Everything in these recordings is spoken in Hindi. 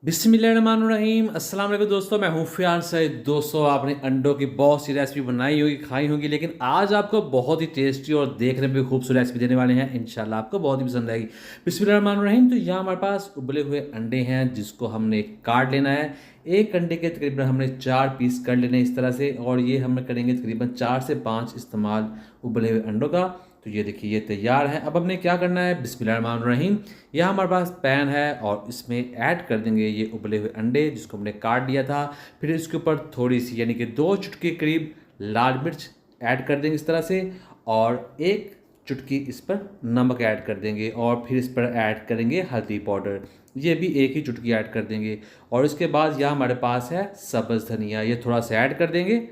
बिस्मिल्लाहिर्रहमानिर्रहीम। अस्सलाम वालेकुम दोस्तों, मैं हूँ फ़ियान सईद। दोस्तों, आपने अंडों की बहुत सी रेसिपी बनाई होगी, खाई होगी, लेकिन आज आपको बहुत ही टेस्टी और देखने में भी खूबसूरत रेसिपी देने वाले हैं। इंशाल्लाह आपको बहुत ही पसंद आएगी। बिस्मिल्लाहिर्रहमानिर्रहीम। तो यहाँ हमारे पास उबले हुए अंडे हैं, जिसको हमने काट लेना है। एक अंडे के तकरीबन हमने 4 पीस कर लेने इस तरह से, और ये हम करेंगे तकरीबन 4 से 5 इस्तेमाल उबले हुए अंडों का। तो ये देखिए, ये तैयार है। अब हमने क्या करना है, बिस्मिल्लाहिर्रहमानिर्रहीम। यहाँ हमारे पास पैन है और इसमें ऐड कर देंगे ये उबले हुए अंडे जिसको हमने काट लिया था। फिर इसके ऊपर थोड़ी सी यानी कि 2 चुटकी करीब लाल मिर्च ऐड कर देंगे इस तरह से, और 1 चुटकी इस पर नमक ऐड कर देंगे, और फिर इस पर ऐड करेंगे हल्दी पाउडर, ये भी 1 ही चुटकी ऐड कर देंगे। और इसके बाद यहाँ हमारे पास है सब्ज़ धनिया, ये थोड़ा सा ऐड कर देंगे।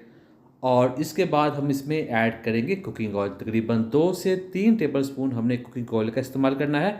और इसके बाद हम इसमें ऐड करेंगे कुकिंग ऑयल, तकरीबन 2 से 3 टेबलस्पून हमने कुकिंग ऑयल का इस्तेमाल करना है।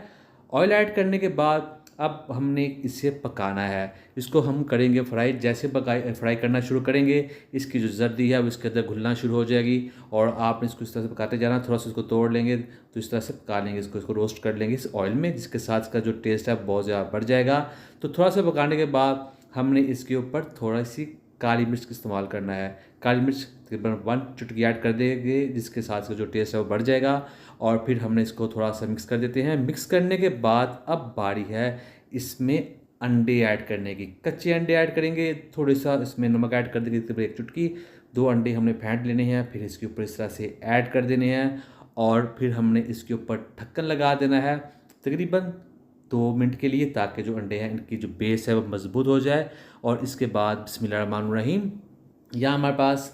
ऑयल ऐड करने के बाद अब हमने इसे पकाना है। इसको हम करेंगे फ्राई। जैसे फ्राई करना शुरू करेंगे, इसकी जो जर्दी है वो इसके अंदर घुलना शुरू हो जाएगी, और आपने इसको इस तरह से पकाते जाना। थोड़ा सा इसको तोड़ लेंगे तो इस तरह से पका लेंगे, इसको रोस्ट कर लेंगे इस ऑयल में, जिसके साथ इसका जो टेस्ट है बहुत ज़्यादा बढ़ जाएगा। तो थोड़ा सा पकाने के बाद हमने इसके ऊपर थोड़ा सी काली मिर्च का इस्तेमाल करना है। काली मिर्च तकरीबन 1 चुटकी ऐड कर देंगे, जिसके साथ इसका जो टेस्ट है वो बढ़ जाएगा। और फिर हमने इसको थोड़ा सा मिक्स कर देते हैं। मिक्स करने के बाद अब बारी है इसमें अंडे ऐड करने की। कच्चे अंडे ऐड करेंगे, थोड़ा सा इसमें नमक ऐड कर देंगे तकरीबन 1 चुटकी। 2 अंडे हमने फेंट लेने हैं, फिर इसके ऊपर इस तरह से ऐड कर देने हैं, और फिर हमने इसके ऊपर ढक्कन लगा देना है तकरीबन 2 मिनट के लिए, ताकि जो अंडे हैं इनकी जो बेस है वो मज़बूत हो जाए। और इसके बाद बिस्मिल्लाहिर्रहमानिर्रहीम, यहाँ हमारे पास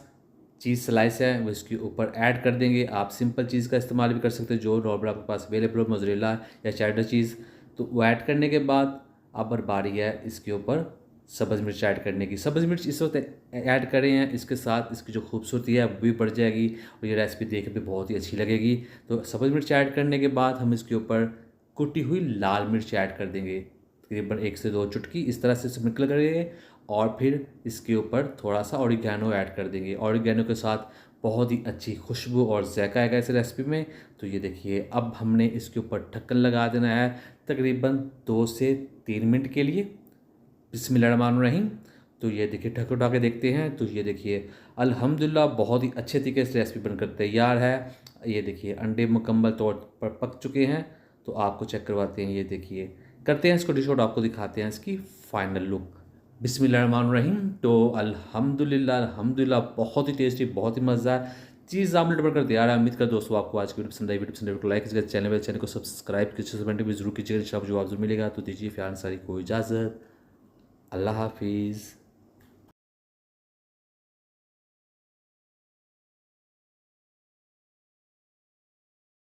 चीज़ स्लाइस है वो इसके ऊपर ऐड कर देंगे। आप सिंपल चीज़ का इस्तेमाल भी कर सकते हैं, जो नॉर्मल आपके पास अवेलेबल हो, मोज़रेला या चेडर चीज़। तो वो ऐड करने के बाद अब बारी है इसके ऊपर सब्ज़ मिर्च ऐड करने की। सब्ज़ मिर्च इस वक्त ऐड करें हैं, इसके साथ इसकी जो खूबसूरती है वो भी बढ़ जाएगी, और ये रेसिपी देखने में बहुत ही अच्छी लगेगी। तो सब्ज़ मिर्च ऐड करने के बाद हम इसके ऊपर कुटी हुई लाल मिर्च ऐड कर देंगे, तकरीबन 1 से 2 चुटकी इस तरह से स्प्रिंकल करेंगे। और फिर इसके ऊपर थोड़ा सा ऑरिगेनो ऐड कर देंगे। ऑरिगेनो के साथ बहुत ही अच्छी खुशबू और जायका आएगा इस रेसिपी में। तो ये देखिए, अब हमने इसके ऊपर ढक्कन लगा देना है तकरीबन 2 से 3 मिनट के लिए। बिस्मिल्लाहिर्रहमानिर्रहीम। तो ये देखिए, ढक्कन उठा के देखते हैं। तो ये देखिए, अल्हम्दुलिल्लाह बहुत ही अच्छे तरीके से रेसिपी बनकर तैयार है। ये देखिए, अंडे मुकम्मल तौर पर पक चुके हैं। तो आपको चेक करवाते हैं, ये देखिए, करते हैं इसको डिश आउट, आपको दिखाते हैं इसकी फाइनल लुक। बिस्मिल्लाहिर्रहमानिर्रहीम। तो अल्हम्दुलिल्लाह बहुत ही टेस्टी, बहुत ही मज़ेदार चीज़ आमलेट बनकर तैयार है। उम्मीद कर दोस्तों आपको आज की वीडियो पसंद आई। वीडियो पसंद आई तो लाइक कीजिएगा, चैनल को सब्सक्राइब कीजिए, कमेंट भी जरूर कीजिएगा। इंशाल्लाह जवाब जरूर मिलेगा। तो दीजिए फ़ियान सारी को इजाज़त। अल्लाह हाफिज़।